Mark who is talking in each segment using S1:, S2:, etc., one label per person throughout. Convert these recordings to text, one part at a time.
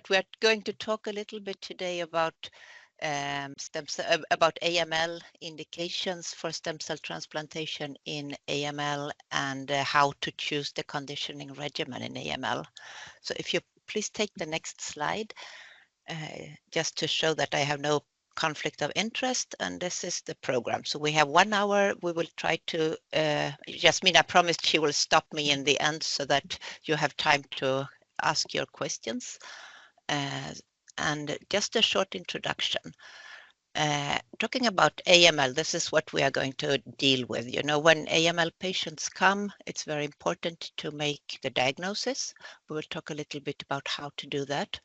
S1: but we're going to talk a little bit today about about AML indications for stem cell transplantation in AML and how to choose the conditioning regimen in AML. So if you please take the next slide, just to show that I have no conflict of interest, and this is the program. So we have 1 hour. We will try to, Jasmina promised she will stop me in the end so that you have time to ask your questions. And just a short introduction. Talking about AML, this is what we are going to deal with. You know, when AML patients come, it's very important to make the diagnosis. We will talk a little bit about how to do that.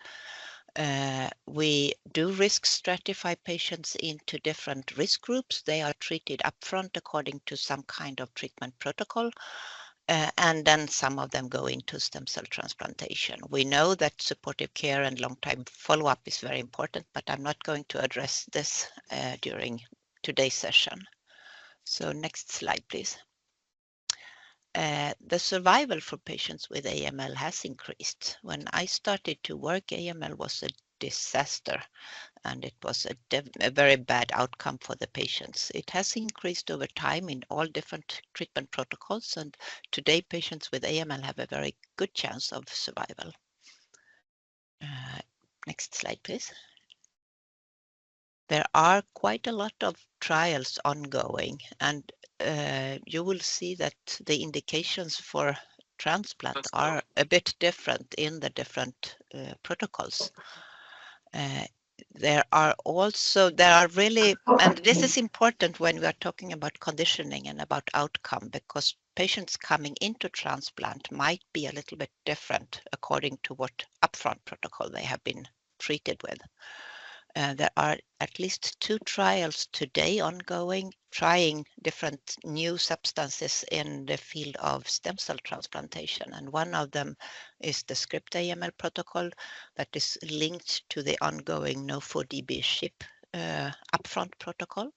S1: We do risk stratify patients into different risk groups. They are treated upfront according to some kind of treatment protocol. And then some of them go into stem cell transplantation. We know that supportive care and long-term follow-up is very important, but I'm not going to address this during today's session. So next slide, please. The survival for patients with AML has increased. When I started to work, AML was a disaster, and it was a very bad outcome for the patients. It has increased over time in all different treatment protocols, and today patients with AML have a very good chance of survival. Next slide, please. There are quite a lot of trials ongoing, and you will see that the indications for transplant are a bit different in the different protocols. There are really, and this is important when we are talking about conditioning and about outcome, because patients coming into transplant might be a little bit different according to what upfront protocol they have been treated with. There are at least 2 trials today ongoing, trying different new substances in the field of stem cell transplantation. And one of them is the script AML protocol that is linked to the ongoing No4DB SHIP upfront protocol.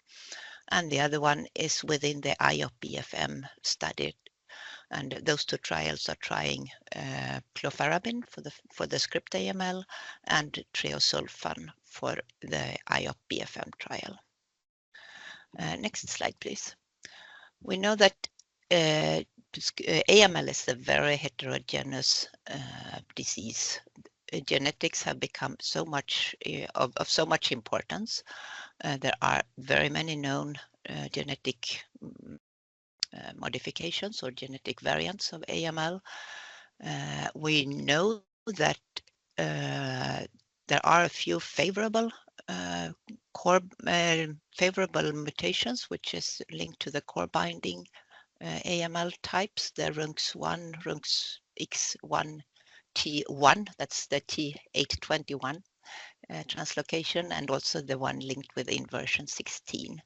S1: And the other one is within the IOP-BFM study. And those 2 trials are trying clofarabine for the script AML and treosulfan for the IOP-BFM trial. Next slide, please. We know that AML is a very heterogeneous disease. Genetics have become so much of so much importance. There are very many known genetic modifications or genetic variants of AML. We know that there are a few favorable favorable mutations, which is linked to the core binding AML types, the RUNX1, RUNX1T1, that's the T821 translocation, and also the one linked with inversion 16.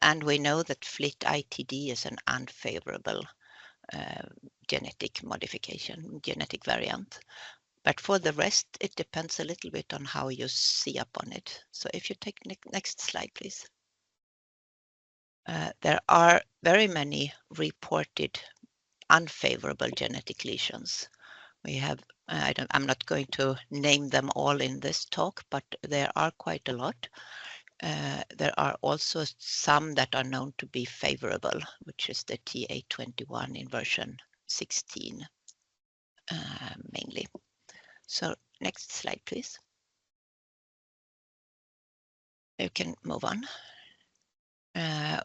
S1: And we know that FLT-ITD is an unfavorable genetic modification, genetic variant. But for the rest, it depends a little bit on how you see up on it. So if you take next slide, please. There are very many reported unfavorable genetic lesions. We have, I'm not going to name them all in this talk, but there are quite a lot. There are also some that are known to be favorable, which is the T821 inversion 16 mainly. So next slide, please. You can move on.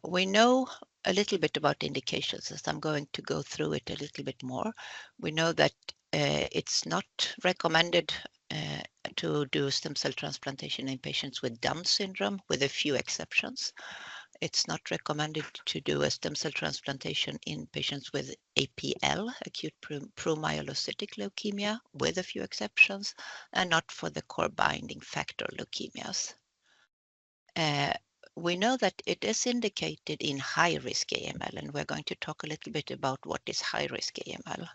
S1: We know a little bit about indications, as I'm going to go through it a little bit more. We know that it's not recommended to do stem cell transplantation in patients with Down syndrome, with a few exceptions. It's not recommended to do a stem cell transplantation in patients with APL, acute promyelocytic leukemia, with a few exceptions, and not for the core binding factor leukemias. We know that it is indicated in high-risk AML, and we're going to talk a little bit about what is high-risk AML.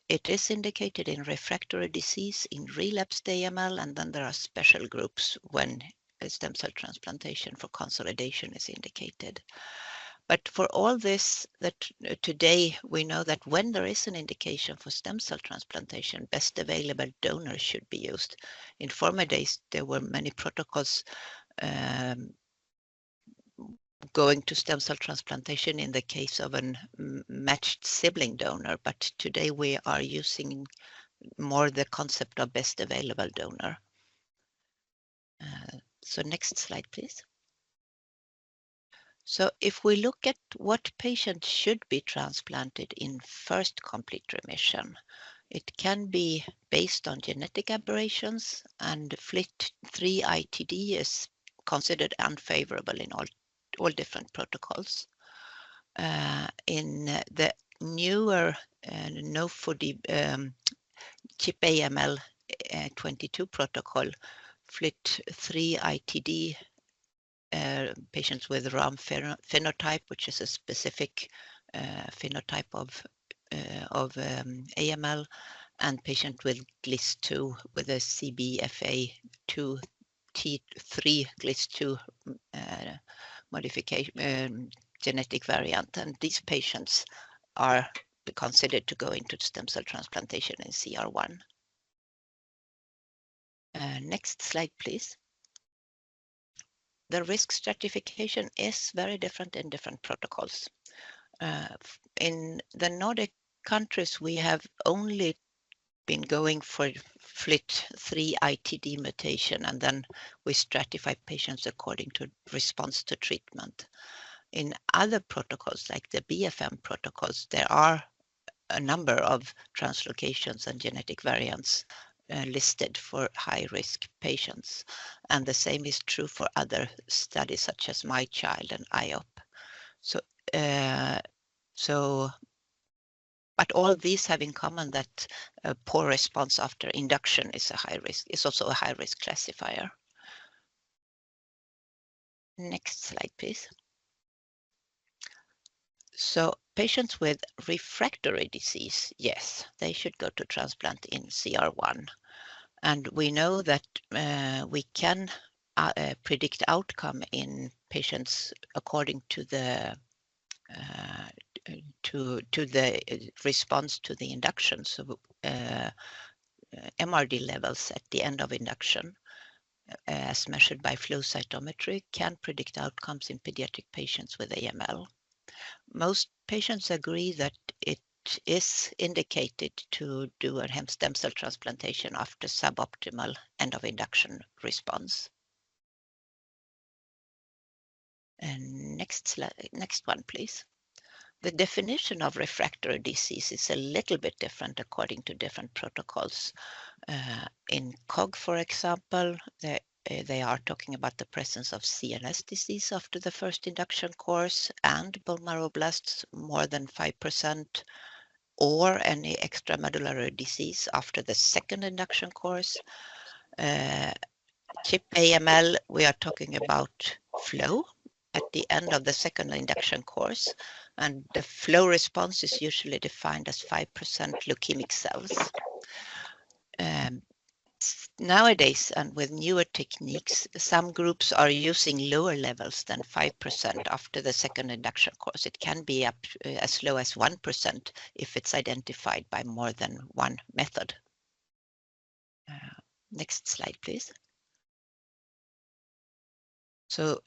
S1: It is indicated in refractory disease, in relapsed AML, and then there are special groups when a stem cell transplantation for consolidation is indicated. But for all this, that today we know that when there is an indication for stem cell transplantation, best available donor should be used. In former days, there were many protocols going to stem cell transplantation in the case of a matched sibling donor, but today we are using more the concept of best available donor. So next slide, please. So if we look at what patients should be transplanted in first complete remission, it can be based on genetic aberrations, and FLT3 ITD is considered unfavorable in all different protocols. In the newer CHIP AML 22 protocol, FLT3 ITD patients with RAM phenotype, which is a specific phenotype of AML, and patient with GLIS2 with a CBFA2 T3 GLIS2 modification genetic variant, and these patients are considered to go into stem cell transplantation in CR1. Next slide, please. The risk stratification is very different in different protocols. In the Nordic countries, we have only been going for FLT3 ITD mutation, and then we stratify patients according to response to treatment. In other protocols, like the BFM protocols, there are a number of translocations and genetic variants listed for high-risk patients. And the same is true for other studies such as MyChild and IOP. But all these have in common that a poor response after induction is also a high-risk classifier. Next slide, please. So patients with refractory disease, yes, they should go to transplant in CR1. And we know that we can predict outcome in patients according to the response to the induction. So MRD levels at the end of induction, as measured by flow cytometry, can predict outcomes in pediatric patients with AML. Most patients agree that it is indicated to do a stem cell transplantation after suboptimal end of induction response. And next one, please. The definition of refractory disease is a little bit different according to different protocols. In COG, for example, they are talking about the presence of CNS disease after the first induction course and bone marrow blasts more than 5%, or any extramedullary disease after the second induction course. CHIP AML, we are talking about flow at the end of the second induction course, and the flow response is usually defined as 5% leukemic cells. Nowadays, and with newer techniques, some groups are using lower levels than 5% after the second induction course. It can be up as low as 1% if it's identified by more than one method. Next slide, please. So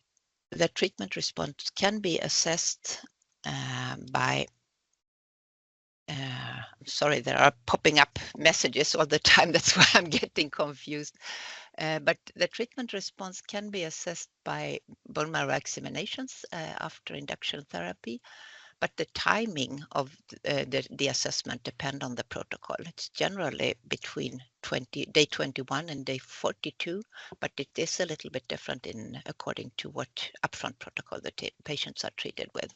S1: the treatment response can be assessed by sorry, there are popping up messages all the time. That's why I'm getting confused. But the treatment response can be assessed by bone marrow examinations after induction therapy. But the timing of the assessment depends on the protocol. It's generally between day 21 and day 42, but it is a little bit different according to what upfront protocol the patients are treated with.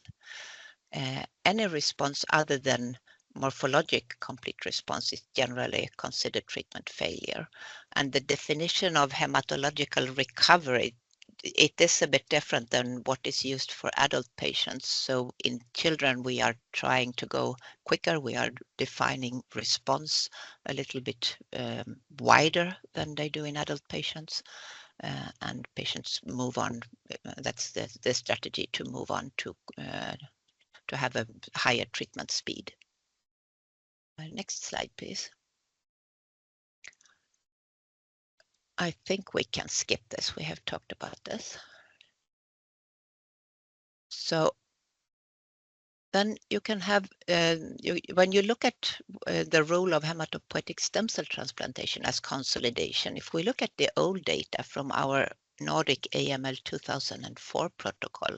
S1: Any response other than morphologic complete response is generally considered treatment failure. And the definition of hematological recovery, it is a bit different than what is used for adult patients. So in children, we are trying to go quicker. We are defining response a little bit wider than they do in adult patients. and patients move on. That's the strategy to move on to have a higher treatment speed. Next slide, please. I think we can skip this. We have talked about this. So then you can have, when you look at the role of hematopoietic stem cell transplantation as consolidation, if we look at the old data from our Nordic AML 2004 protocol,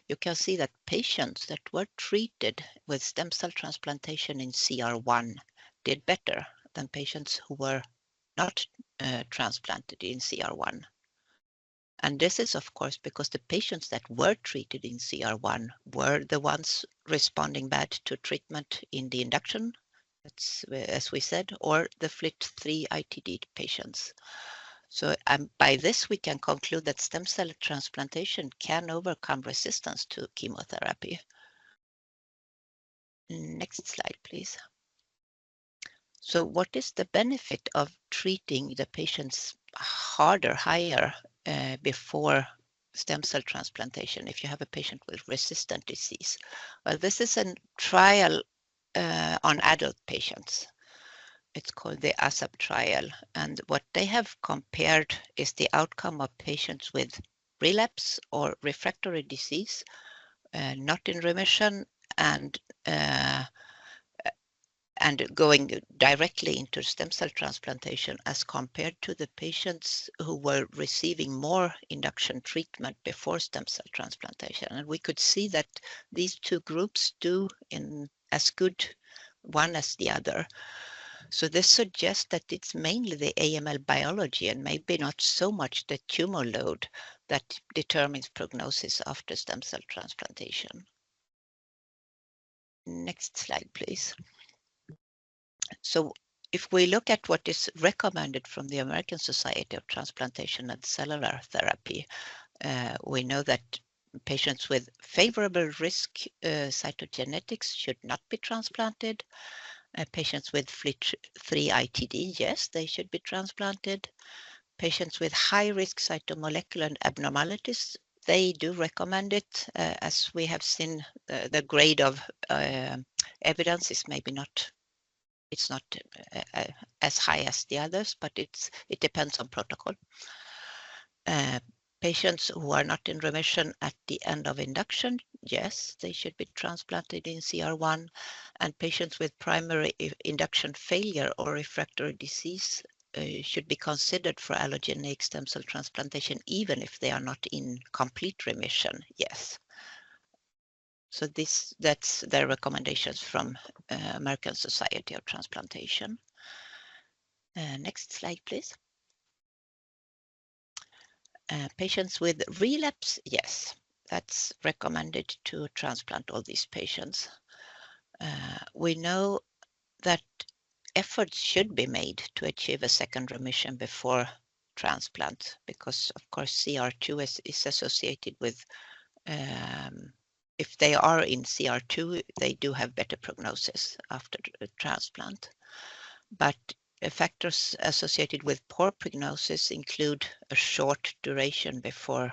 S1: you can see that patients that were treated with stem cell transplantation in CR1 did better than patients who were not transplanted in CR1. And this is, of course, because the patients that were treated in CR1 were the ones responding bad to treatment in the induction, that's, as we said, or the FLT3 ITD patients. So by this, we can conclude that stem cell transplantation can overcome resistance to chemotherapy. Next slide, please. So what is the benefit of treating the patients harder, higher, before stem cell transplantation if you have a patient with resistant disease? Well, this is a trial on adult patients. It's called the ASAP trial. And what they have compared is the outcome of patients with relapse or refractory disease, not in remission, and going directly into stem cell transplantation as compared to the patients who were receiving more induction treatment before stem cell transplantation. And we could see that these two groups do in as good one as the other. So this suggests that it's mainly the AML biology and maybe not so much the tumor load that determines prognosis after stem cell transplantation. Next slide, please. So if we look at what is recommended from the American Society of Transplantation and Cellular Therapy, we know that patients with favorable risk cytogenetics should not be transplanted. Patients with FLT3 ITD, yes, they should be transplanted. Patients with high risk cytomolecular abnormalities, they do recommend it, as we have seen the grade of evidence is maybe not, it's not as high as the others, but it depends on protocol. Patients who are not in remission at the end of induction, yes, they should be transplanted in CR1. And patients with primary induction failure or refractory disease should be considered for allogeneic stem cell transplantation, even if they are not in complete remission, yes. So that's their recommendations from American Society of Transplantation. Next slide, please. Patients with relapse, yes, that's recommended to transplant all these patients. We know that efforts should be made to achieve a second remission before transplant, because of course CR2 is associated with, if they are in CR2, they do have better prognosis after transplant. But factors associated with poor prognosis include a short duration before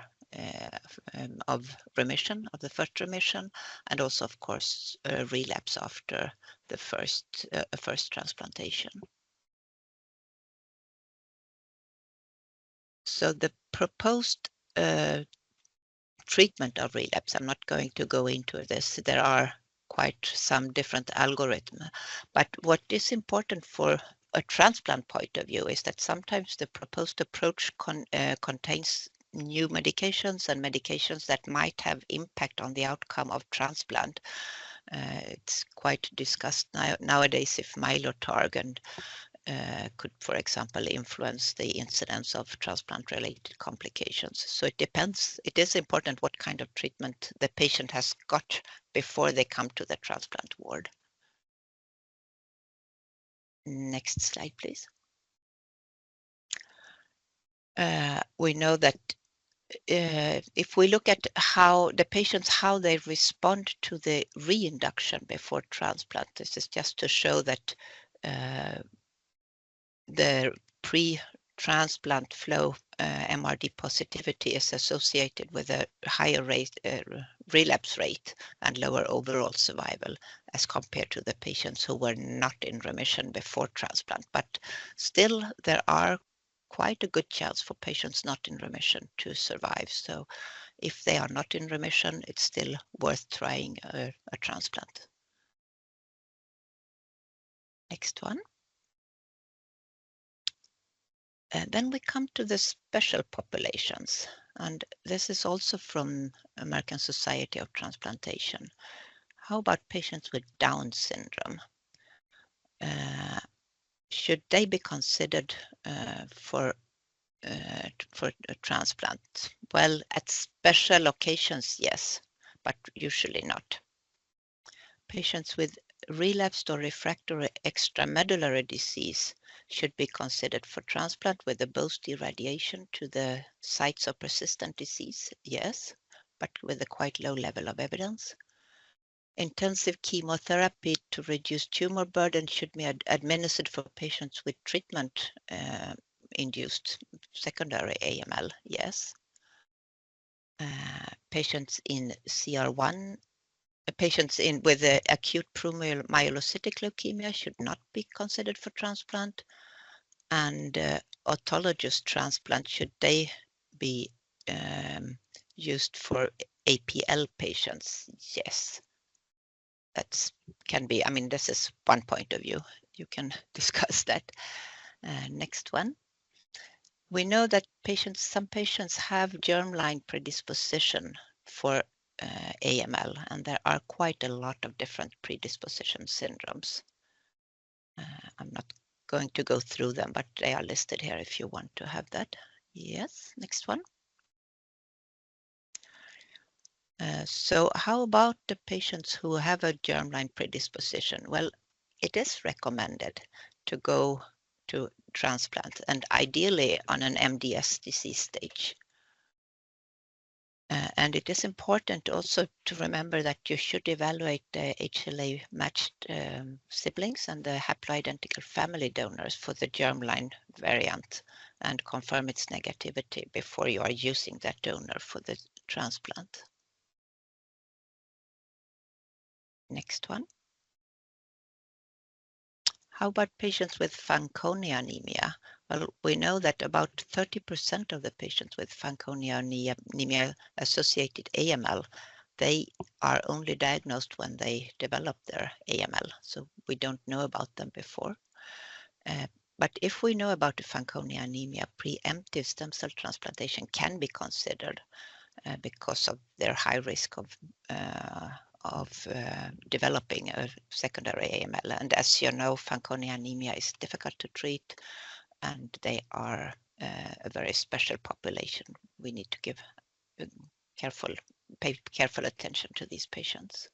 S1: of remission, of the first remission, and also, of course, a relapse after the first transplantation. So the proposed treatment of relapse, I'm not going to go into this. There are quite some different algorithms, but what is important for a transplant point of view is that sometimes the proposed approach contains new medications and medications that might have impact on the outcome of transplant. It's quite discussed nowadays if Mylotarg could, for example, influence the incidence of transplant-related complications. So it depends. It is important what kind of treatment the patient has got before they come to the transplant ward. Next slide, please. We know that if we look at how the patients, how they respond to the reinduction before transplant, this is just to show that the transplant flow MRD positivity is associated with a higher relapse rate and lower overall survival as compared to the patients who were not in remission before transplant. But still, there are quite a good chance for patients not in remission to survive. So if they are not in remission, it's still worth trying a transplant. Next one. And then we come to the special populations, and this is also from American Society of Transplantation. How about patients with Down syndrome? Should they be considered for a transplant? Well, at special occasions, yes, but usually not. Patients with relapsed or refractory extramedullary disease should be considered for transplant with a boost irradiation to the sites of persistent disease, yes, but with a quite low level of evidence. Intensive chemotherapy to reduce tumor burden should be administered for patients with treatment-induced secondary AML, yes. Patients in CR1 Patients with acute promyelocytic leukemia should not be considered for transplant, and autologous transplant, should they be used for APL patients? Yes, that can be. I mean, this is one point of view. You can discuss that. Next one. We know that some patients have germline predisposition for AML, and there are quite a lot of different predisposition syndromes. I'm not going to go through them, but they are listed here if you want to have that. Yes, next one. So how about the patients who have a germline predisposition? Well, it is recommended to go to transplant, and ideally on an MDS disease stage. And it is important also to remember that you should evaluate the HLA-matched siblings and the haploidentical family donors for the germline variant and confirm its negativity before you are using that donor for the transplant. Next one. How about patients with Fanconi anemia? Well, we know that about 30% of the patients with Fanconi anemia-associated AML, they are only diagnosed when they develop their AML, so we don't know about them before. But if we know about the Fanconi anemia, preemptive stem cell transplantation can be considered because of their high risk of developing a secondary AML. And as you know, Fanconi anemia is difficult to treat, and they are a very special population. We need to pay careful attention to these patients.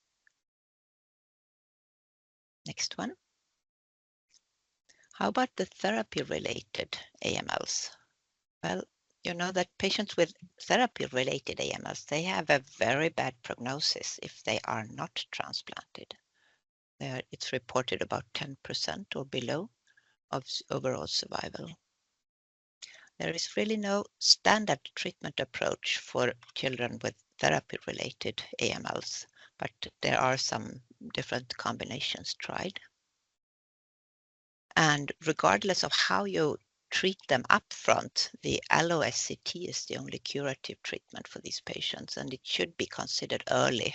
S1: Next one. How about the therapy-related AMLs? Well, you know that patients with therapy-related AMLs, they have a very bad prognosis if they are not transplanted. It's reported about 10% or below of overall survival. There is really no standard treatment approach for children with therapy-related AMLs, but there are some different combinations tried. And regardless of how you treat them up front, the allo-SCT is the only curative treatment for these patients, and it should be considered early,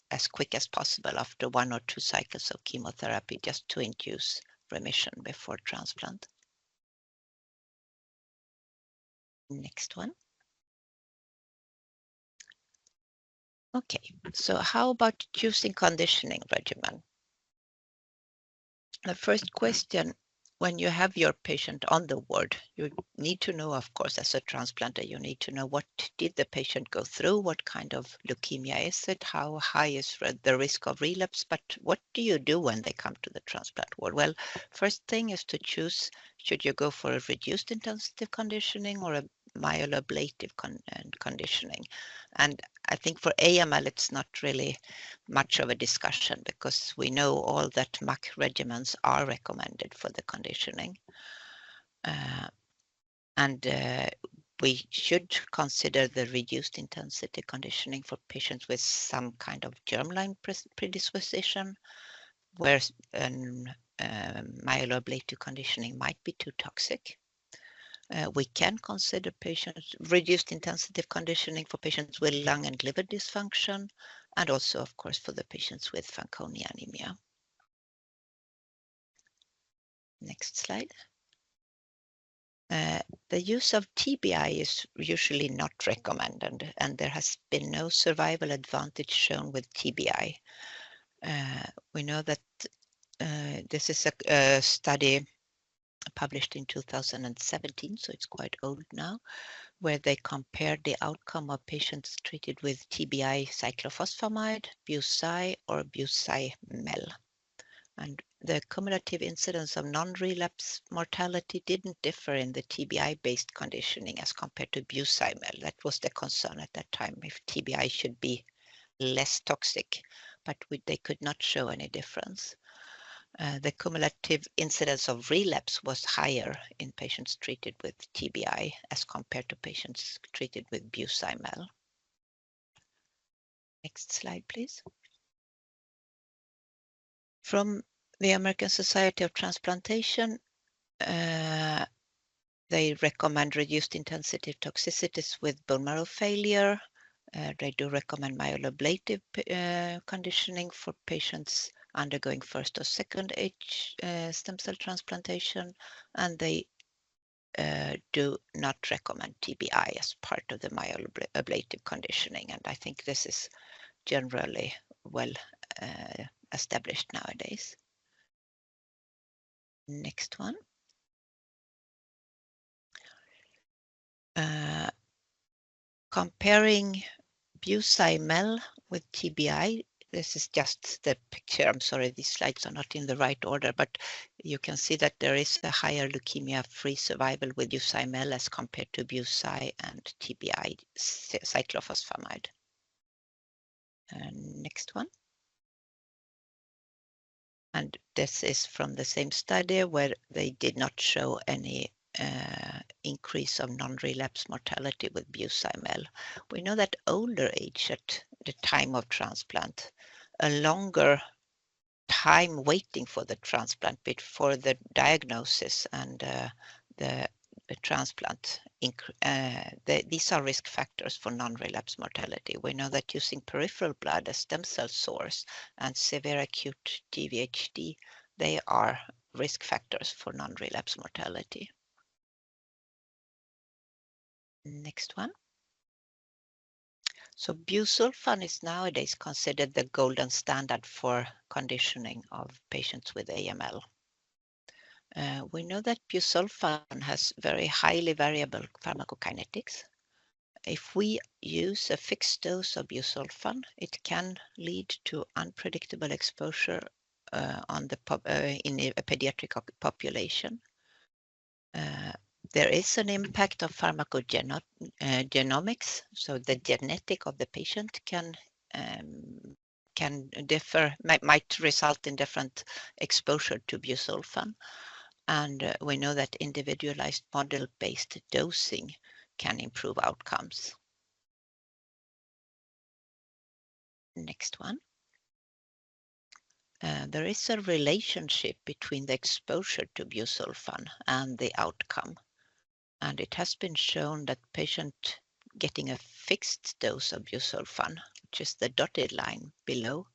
S1: as quick as possible after 1 or 2 cycles of chemotherapy, just to induce remission before transplant. Next one. Okay, so how about choosing conditioning regimen? The first question, when you have your patient on the ward, you need to know, of course, as a transplanter, you need to know what did the patient go through, what kind of leukemia is it, how high is the risk of relapse, but what do you do when they come to the transplant ward? Well, first thing is to choose, should you go for a reduced intensity conditioning or a myeloablative conditioning? And I think for AML, it's not really much of a discussion because we know all that MAC regimens are recommended for the conditioning. And we should consider the reduced intensity conditioning for patients with some kind of germline predisposition, where myeloablative conditioning might be too toxic. We can consider patients reduced intensity conditioning for patients with lung and liver dysfunction, and also, of course, for the patients with Fanconi anemia. Next slide. The use of TBI is usually not recommended, and there has been no survival advantage shown with TBI. We know that this is a study published in 2017, so it's quite old now, where they compared the outcome of patients treated with TBI cyclophosphamide, Bucy, or Bucy-Mel. And the cumulative incidence of non-relapse mortality didn't differ in the TBI-based conditioning as compared to Bucy-Mel. That was the concern at that time, if TBI should be less toxic, but they could not show any difference. The cumulative incidence of relapse was higher in patients treated with TBI as compared to patients treated with Bucy-Mel. Next slide, please. From the American Society of Transplantation, they recommend reduced intensity toxicities with bone marrow failure. They do recommend myeloablative conditioning for patients undergoing first or second stem cell transplantation, and they do not recommend TBI as part of the myeloablative conditioning, and I think this is generally well established nowadays. Next one. Comparing Bucy-Mel with TBI, this is just the picture. I'm sorry, these slides are not in the right order, but you can see that there is a higher leukemia-free survival with Bucy-Mel as compared to Bucy and TBI cyclophosphamide. Next one. And this is from the same study where they did not show any increase of non-relapse mortality with Bucy-Mel. We know that older age at the time of transplant, a longer time waiting for the transplant before the diagnosis and the transplant. These are risk factors for non-relapse mortality. We know that using peripheral blood as stem cell source and severe acute GVHD, they are risk factors for non-relapse mortality. Next one. So busulfan is nowadays considered the golden standard for conditioning of patients with AML. We know that busulfan has very highly variable pharmacokinetics. If we use a fixed dose of busulfan, it can lead to unpredictable exposure in a pediatric population. There is an impact of pharmacogenomics, so the genetic of the patient can differ, might result in different exposure to busulfan. And we know that individualized model-based dosing can improve outcomes. Next one. There is a relationship between the exposure to busulfan and the outcome. And it has been shown that patient getting a fixed dose of busulfan, which is the dotted line below,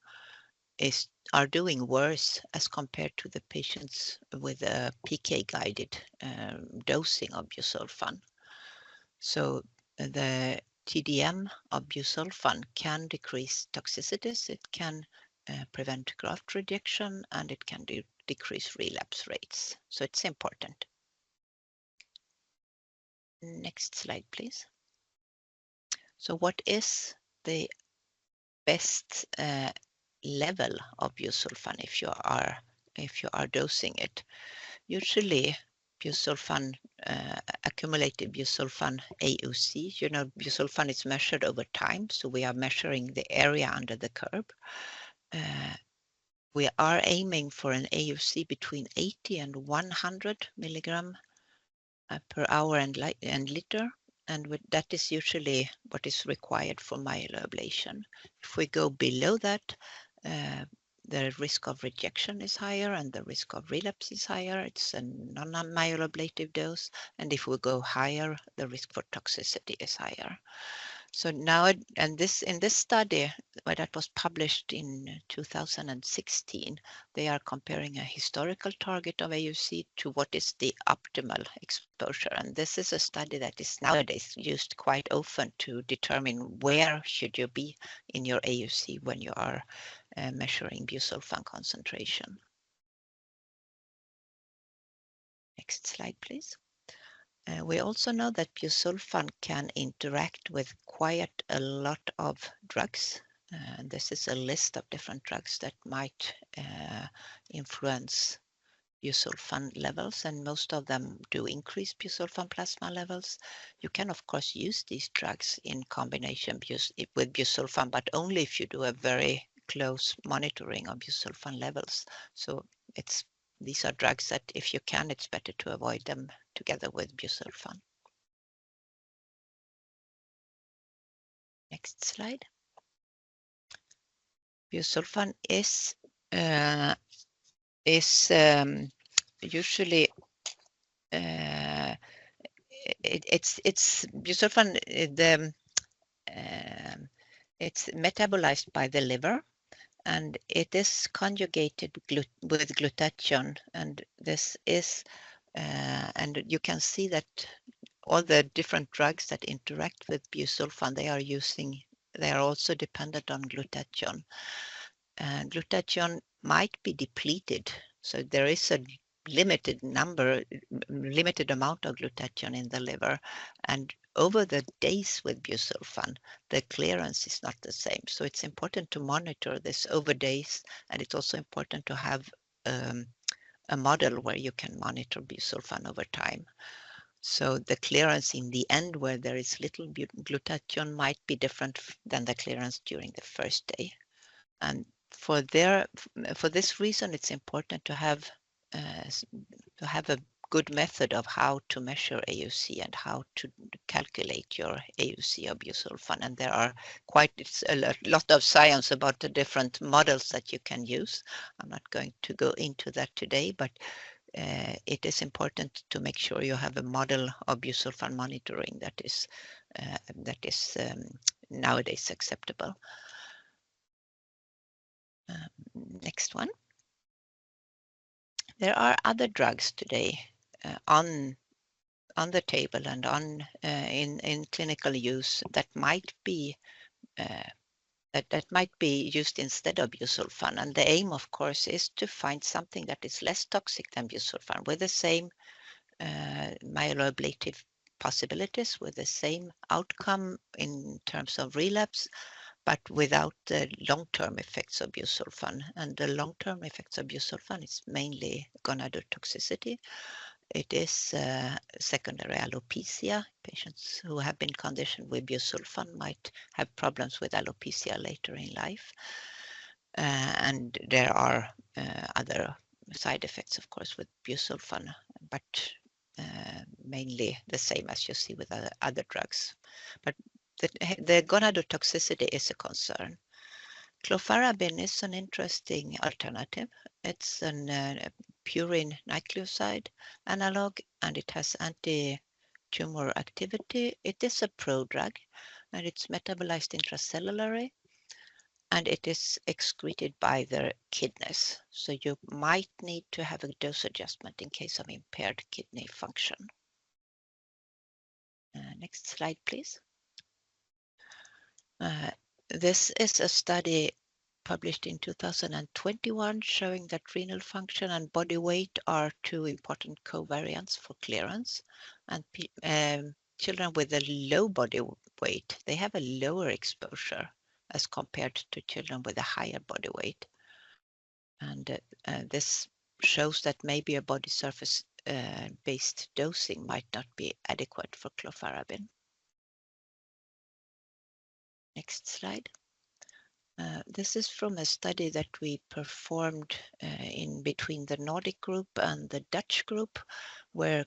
S1: are doing worse as compared to the patients with a PK-guided dosing of busulfan. So the TDM of busulfan can decrease toxicities, it can prevent graft rejection, and it can decrease relapse rates. So it's important. Next slide, please. So what is the best level of busulfan if you are dosing it? Usually busulfan, accumulated busulfan AUC, you know, busulfan is measured over time, so we are measuring the area under the curve. We are aiming for an AUC between 80 and 100 milligram per hour and liter, and that is usually what is required for myeloablation. If we go below that, the risk of rejection is higher and the risk of relapse is higher. It's a non-myeloablative dose, and if we go higher, the risk for toxicity is higher. So now, and this in this study, that was published in 2016, they are comparing a historical target of AUC to what is the optimal exposure. And this is a study that is nowadays used quite often to determine where should you be in your AUC when you are measuring busulfan concentration. Next slide, please. We also know that busulfan can interact with quite a lot of drugs. This is a list of different drugs that might influence busulfan levels, and most of them do increase busulfan plasma levels. You can, of course, use these drugs in combination with busulfan, but only if you do a very close monitoring of busulfan levels. So these are drugs that, if you can, it's better to avoid them together with busulfan. Next slide. Busulfan is usually it's busulfan. It's metabolized by the liver, and it is conjugated with glutathione, and this is and you can see that all the different drugs that interact with busulfan, they are also dependent on glutathione. Glutathione might be depleted, so there is a limited amount of glutathione in the liver, and over the days with busulfan, the clearance is not the same. So it's important to monitor this over days, and it's also important to have a model where you can monitor busulfan over time. So the clearance in the end, where there is little glutathione, might be different than the clearance during the first day. And for this reason, it's important to have a good method of how to measure AUC and how to calculate your AUC of busulfan. And there are it's a lot of science about the different models that you can use. I'm not going to go into that today, but it is important to make sure you have a model of busulfan monitoring that is nowadays acceptable. Next one. There are other drugs today on the table and in clinical use that might be used instead of busulfan. And the aim, of course, is to find something that is less toxic than busulfan with the same myeloablative possibilities, with the same outcome in terms of relapse, but without the long-term effects of busulfan. And the long-term effects of busulfan is mainly gonadotoxicity. It is secondary alopecia. Patients who have been conditioned with busulfan might have problems with alopecia later in life. And there are other side effects, of course, with busulfan, but mainly the same as you see with other drugs. But the gonadotoxicity is a concern. Clofarabine is an interesting alternative. It's a purine nucleoside analog, and it has anti-tumor activity. It is a prodrug, and it's metabolized intracellularly, and it is excreted by the kidneys. So you might need to have a dose adjustment in case of impaired kidney function. Next slide, please. This is a study published in 2021 showing that renal function and body weight are two important covariants for clearance. And children with a low body weight, they have a lower exposure as compared to children with a higher body weight. And this shows that maybe a body surface based dosing might not be adequate for clofarabine. Next slide. This is from a study that we performed in between the Nordic group and the Dutch group, where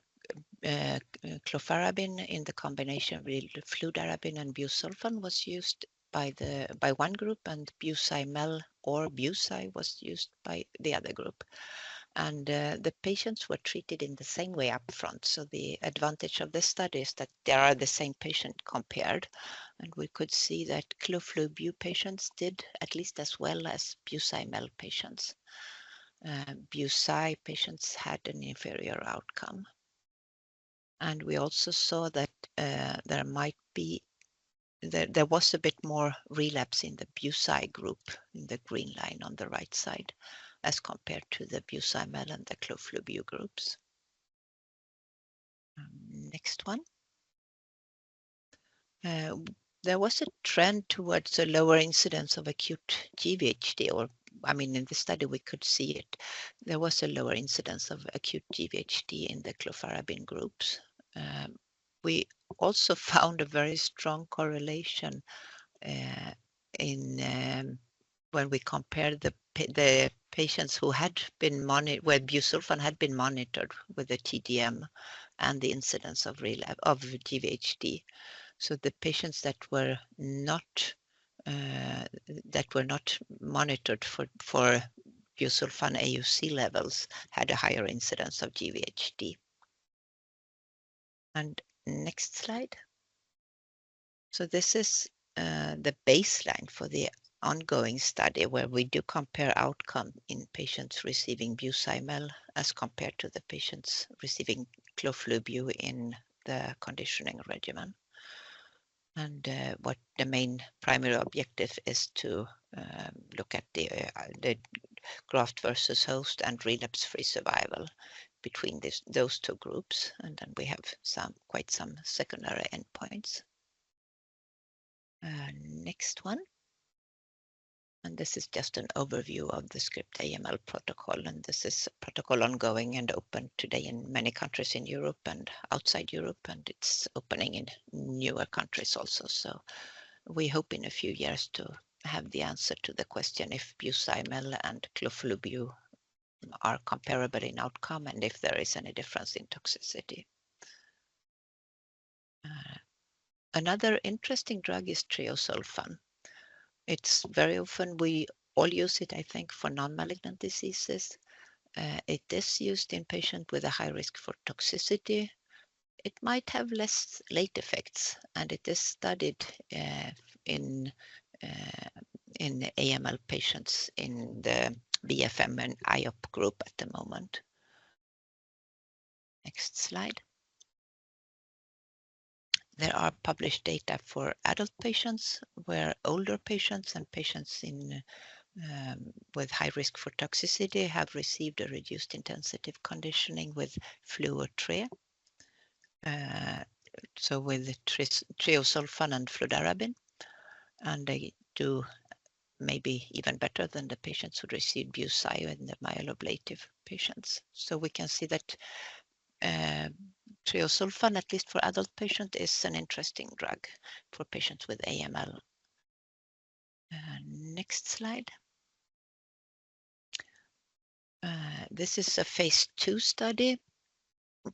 S1: clofarabine in the combination with fludarabine and busulfan was used by one group, and bucimel or buci was used by the other group. And the patients were treated in the same way up front. So the advantage of this study is that there are the same patient compared. And we could see that cloflubu patients did at least as well as bucimel patients. Buci patients had an inferior outcome. And we also saw that there was a bit more relapse in the buci group in the green line on the right side as compared to the bucimel and the cloflubu groups. Next one. There was a trend towards a lower incidence of acute GVHD, or I mean, in the study we could see it. There was a lower incidence of acute GVHD in the clofarabine groups. We also found a very strong correlation when we compared the patients who had been monitored, where busulfan had been monitored with the TDM and the incidence of relapse of GVHD. So the patients that were not monitored for busulfan AUC levels had a higher incidence of GVHD. And next slide. So this is the baseline for the ongoing study, where we do compare outcome in patients receiving bucimel as compared to the patients receiving cloflubu in the conditioning regimen. And what the main primary objective is to look at the graft versus host and relapse-free survival between those two groups. And then we have quite some secondary endpoints. Next one. And this is just an overview of the script AML protocol. And this is a protocol ongoing and open today in many countries in Europe and outside Europe. And it's opening in newer countries also. So we hope in a few years to have the answer to the question if bucimel and cloflubu are comparable in outcome and if there is any difference in toxicity. Another interesting drug is treosulfan. It's very often, we all use it, I think, for non-malignant diseases. It is used in patients with a high risk for toxicity. It might have less late effects, and it is studied in AML patients in the BFM and IOP group at the moment. Next slide. There are published data for adult patients, where older patients and patients with high risk for toxicity have received a reduced intensive conditioning with flu or tre. So with treosulfan and fludarabine, and they do maybe even better than the patients who received buci in the myeloablative patients. So we can see that treosulfan, at least for adult patients, is an interesting drug for patients with AML. Next slide. This is a phase 2 study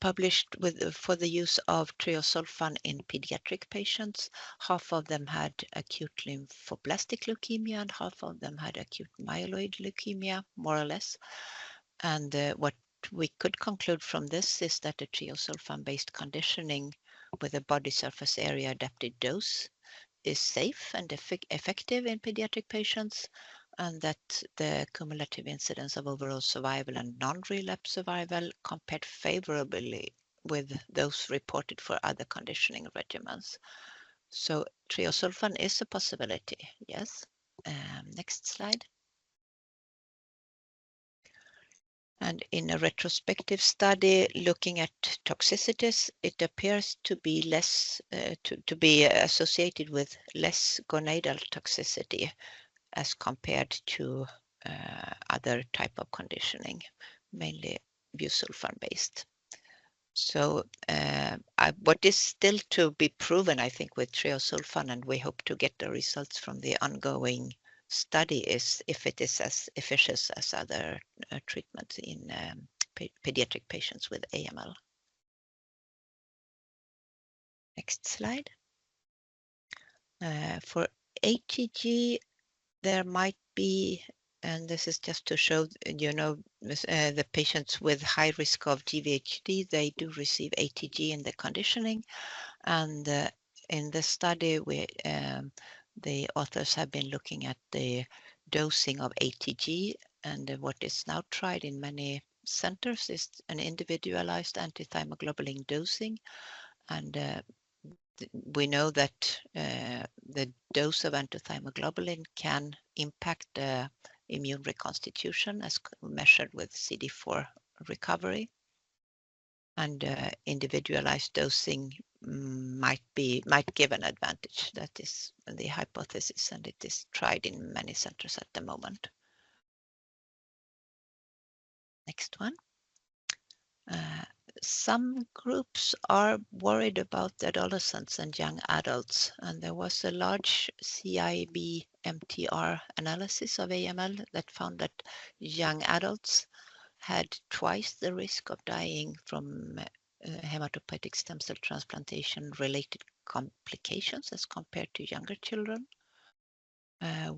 S1: published for the use of treosulfan in pediatric patients. Half of them had acute lymphoblastic leukemia and half of them had acute myeloid leukemia, more or less. And what we could conclude from this is that the treosulfan-based conditioning with a body surface area adapted dose is safe and effective in pediatric patients, and that the cumulative incidence of overall survival and non-relapse survival compared favorably with those reported for other conditioning regimens. So treosulfan is a possibility, yes. Next slide. And in a retrospective study looking at toxicities, it appears to be less to be associated with less gonadal toxicity as compared to other type of conditioning, mainly busulfan based. So what is still to be proven, I think, with treosulfan, and we hope to get the results from the ongoing study, is if it is as efficient as other treatments in pediatric patients with AML. Next slide. For ATG, there might be, and this is just to show, the patients with high risk of GVHD, they do receive ATG in the conditioning. And in this study, the authors have been looking at the dosing of ATG, and what is now tried in many centers is an individualized antithymoglobulin dosing. And we know that the dose of antithymoglobulin can impact the immune reconstitution as measured with CD4 recovery. And individualized dosing might give an advantage. That is the hypothesis, and it is tried in many centers at the moment. Next one. Some groups are worried about adolescents and young adults, and there was a large CIB-MTR analysis of AML that found that young adults had twice the risk of dying from hematopoietic stem cell transplantation related complications as compared to younger children.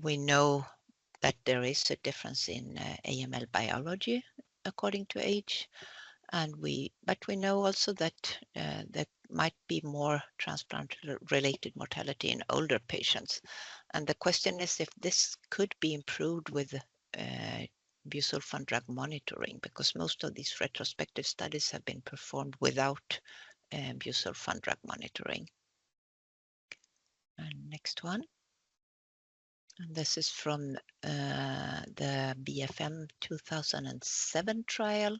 S1: We know that there is a difference in AML biology according to age, but we know also that there might be more transplant-related mortality in older patients. And the question is if this could be improved with busulfan drug monitoring, because most of these retrospective studies have been performed without busulfan drug monitoring. And next one. And this is from the BFM 2007 trial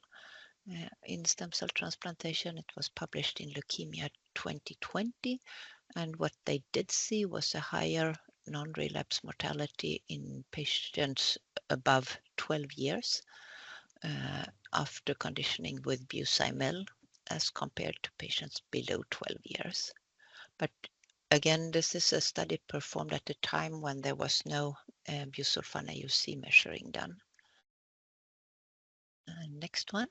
S1: in stem cell transplantation. It was published in Leukemia 2020. And what they did see was a higher non-relapse mortality in patients above 12 years after conditioning with Busimel as compared to patients below 12 years. But again, this is a study performed at a time when there was no busulfan AUC measuring done. Next one.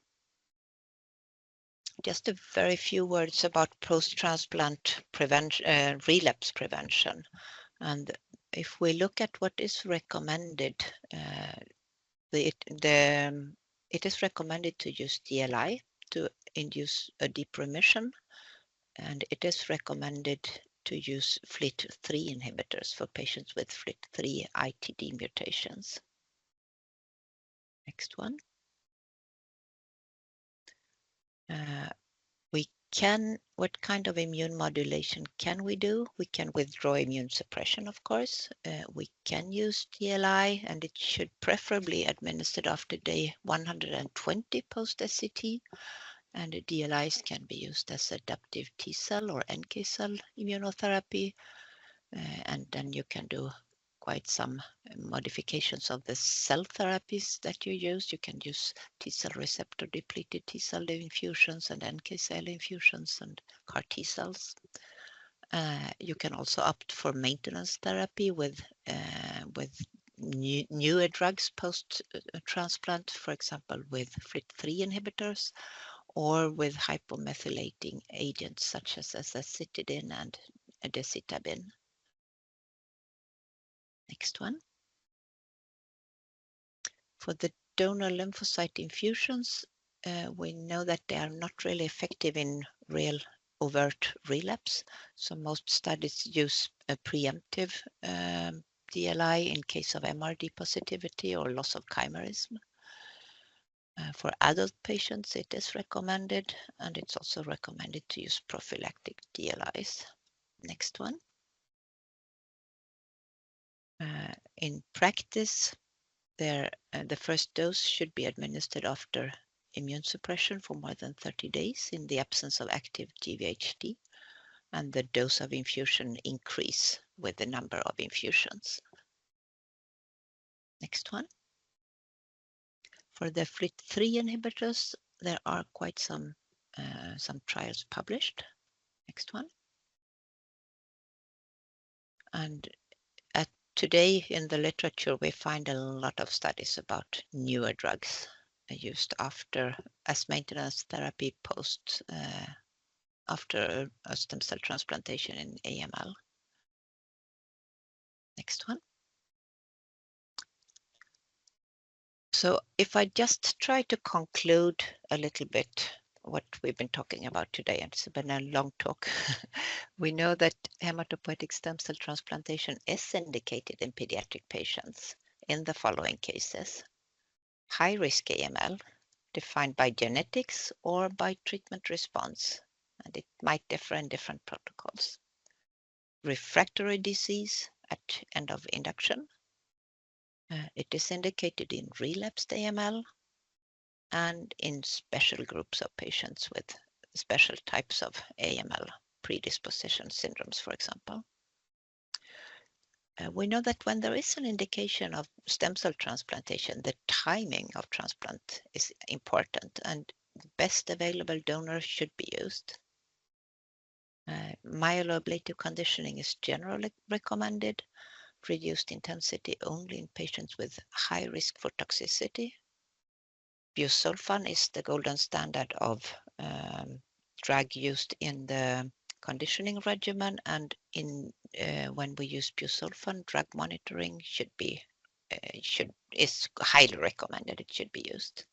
S1: Just a very few words about post-transplant prevention, relapse prevention. And if we look at what is recommended, it is recommended to use DLI to induce a deep remission, and it is recommended to use FLT3 inhibitors for patients with FLT3 ITD mutations. Next one. What kind of immune modulation can we do? We can withdraw immune suppression, of course. We can use DLI, and it should preferably administered after day 120 post-SCT. And DLIs can be used as adaptive T cell or NK cell immunotherapy. And then you can do quite some modifications of the cell therapies that you use. You can use T cell receptor depleted T cell infusions and NK cell infusions and CAR T cells. You can also opt for maintenance therapy with newer drugs post-transplant, for example, with FLT3 inhibitors or with hypomethylating agents such as azacitidine and decitabine. Next one. For the donor lymphocyte infusions, we know that they are not really effective in real overt relapse. So most studies use a preemptive DLI in case of MRD positivity or loss of chimerism. For adult patients, it is recommended, and it's also recommended to use prophylactic DLIs. Next one. In practice, the first dose should be administered after immune suppression for more than 30 days in the absence of active GVHD, and the dose of infusion increase with the number of infusions. Next one. For the FLT3 inhibitors, there are quite some trials published. Next one. And today in the literature, we find a lot of studies about newer drugs used after as maintenance therapy post after a stem cell transplantation in AML. Next one. So if I just try to conclude a little bit what we've been talking about today, and it's been a long talk. We know that hematopoietic stem cell transplantation is indicated in pediatric patients in the following cases. High-risk AML, defined by genetics or by treatment response, and it might differ in different protocols. Refractory disease at end of induction. It is indicated in relapsed AML and in special groups of patients with special types of AML predisposition syndromes, for example. We know that when there is an indication of stem cell transplantation, the timing of transplant is important and the best available donor should be used. Myeloablative conditioning is generally recommended, reduced intensity only in patients with high risk for toxicity. Busulfan is the golden standard of drug used in the conditioning regimen, and when we use busulfan, drug monitoring is highly recommended. It should be used.